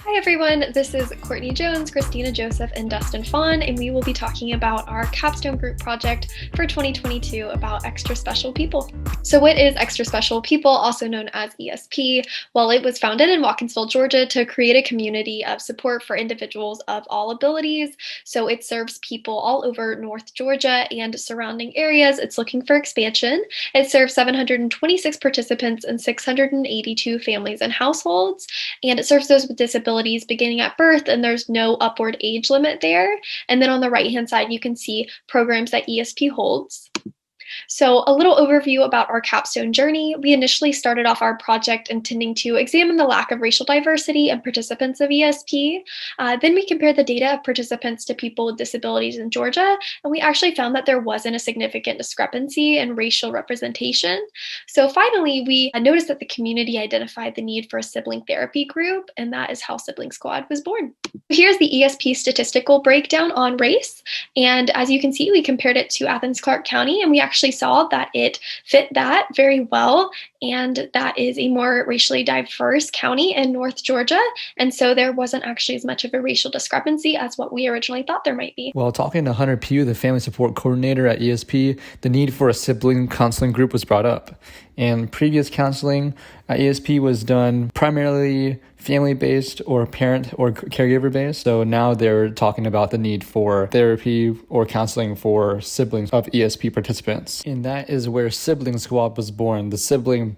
Hi everyone, this is Courtney Jones, Christina Joseph, and Dustin Phan, and we will be talking about our Capstone group project for 2022 about extra special people. So what is extra special people, also known as ESP? Well, it was founded in Watkinsville, Georgia to create a community of support for individuals of all abilities. So it serves people all over North Georgia and surrounding areas. It's looking for expansion. It serves 726 participants in 682 families and households, and it serves those with disabilities beginning at birth, and there's no upward age limit there. And then on the right-hand side, you can see programs that ESP holds. So, a little overview about our capstone journey. We initially started off our project intending to examine the lack of racial diversity and participants of ESP. Then we compared the data of participants to people with disabilities in Georgia, and we actually found that there wasn't a significant discrepancy in racial representation. So, finally, we noticed that the community identified the need for a sibling therapy group, and that is how Sibling Squad was born. Here's the ESP statistical breakdown on race. And as you can see, we compared it to Athens-Clarke County, and we actually saw that it fit that very well. And that is a more racially diverse county in North Georgia. And so there wasn't actually as much of a racial discrepancy as what we originally thought there might be. While talking to Hunter Pugh, the family support coordinator at ESP, the need for a sibling counseling group was brought up. And previous counseling at ESP was done primarily family-based or parent or caregiver-based. So now they're talking about the need for therapy or counseling for siblings of ESP participants. And that is where Sibling Squad was born, the sibling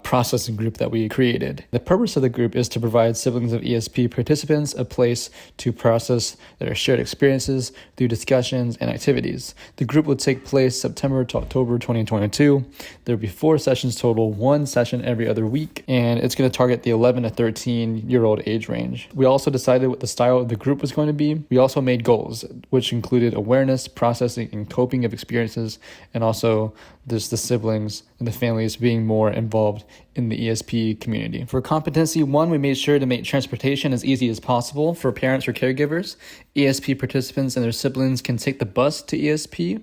processing group that we created. The purpose of the group is to provide siblings of ESP participants a place to process their shared experiences through discussions and activities. The group will take place September to October 2022. There will be 4 sessions total, 1 session every other week, and it's going to target the 11 to 13-year-old age range. We also decided what the style of the group was going to be. We also made goals, which included awareness, processing, and coping of experiences, and also there's the siblings and the families being more involved in the ESP community. For competency 1, we made sure to make transportation as easy as possible for parents or caregivers. ESP participants and their siblings can take the bus to ESP,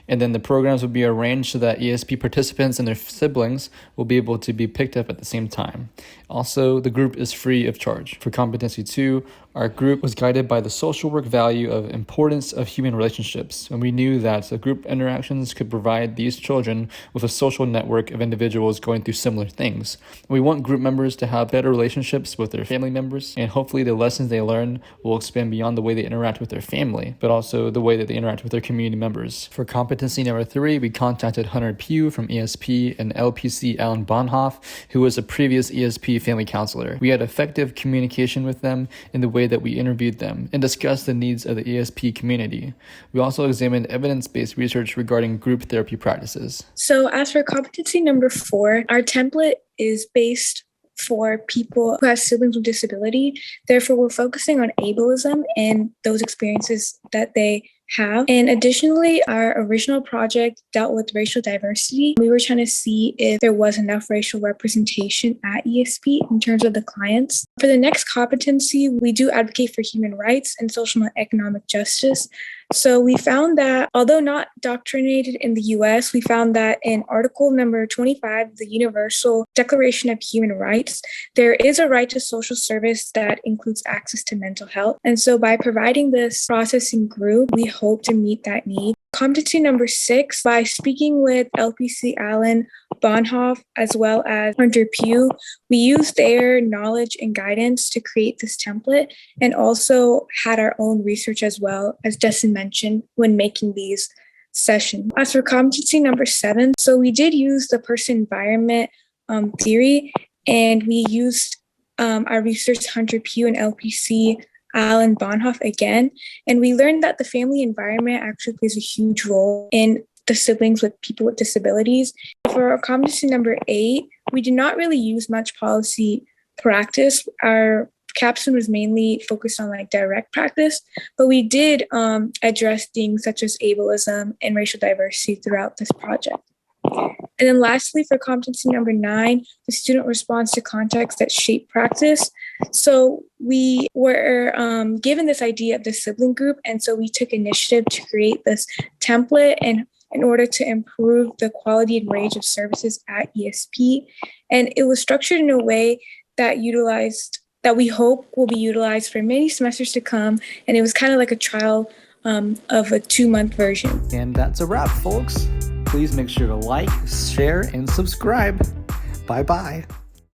and then the programs will be arranged so that ESP participants and their siblings will be able to be picked up at the same time. Also, the group is free of charge. For competency 2, our group was guided by the social work value of importance of human relationships, and we knew that the group interactions could provide these children with a social network of individuals going through similar things. We want group members to have better relationships with their family members, and hopefully the lessons they learn will expand beyond the way they interact with their family, but also the way that they interact with their community members. For competency number 3, we contacted Hunter Pugh from ESP and LPC Alan Bonhoff, who was a previous ESP family counselor. We had effective communication with them in the way that we interviewed them and discussed the needs of the ESP community. We also examined evidence-based research regarding group therapy practices. So as for competency number 4, our template is based for people who have siblings with disability. Therefore, we're focusing on ableism and those experiences that they have. And additionally, our original project dealt with racial diversity. We were trying to see if there was enough racial representation at ESP in terms of the clients. For the next competency, we do advocate for human rights and social and economic justice. So we found that, although not doctrinated in the US, we found that in Article number 25 of the Universal Declaration of Human Rights, there is a right to social service that includes access to mental health. And so by providing this processing group, we hope to meet that need. Competency number 6, by speaking with LPC Allen Bonhoff as well as Hunter Pugh, we used their knowledge and guidance to create this template, and also had our own research as well, as Dustin mentioned, when making these sessions. As for competency number 7, so we did use the person environment theory, and we used our research Hunter Pugh and LPC Alan Bonhoff again, and we learned that the family environment actually plays a huge role in the siblings with people with disabilities. For our competency number 8, we did not really use much policy practice. Our capstone was mainly focused on direct practice, but we did address things such as ableism and racial diversity throughout this project. And then lastly, for competency number 9, the student responds to contexts that shape practice. So we were given this idea of the sibling group, and so we took initiative to create this template and in order to improve the quality and range of services at ESP. And it was structured in a way that utilized that we hope will be utilized for many semesters to come. And it was kind of like a trial of a 2-month version. And that's a wrap, folks. Please make sure to like, share, and subscribe. Bye-bye.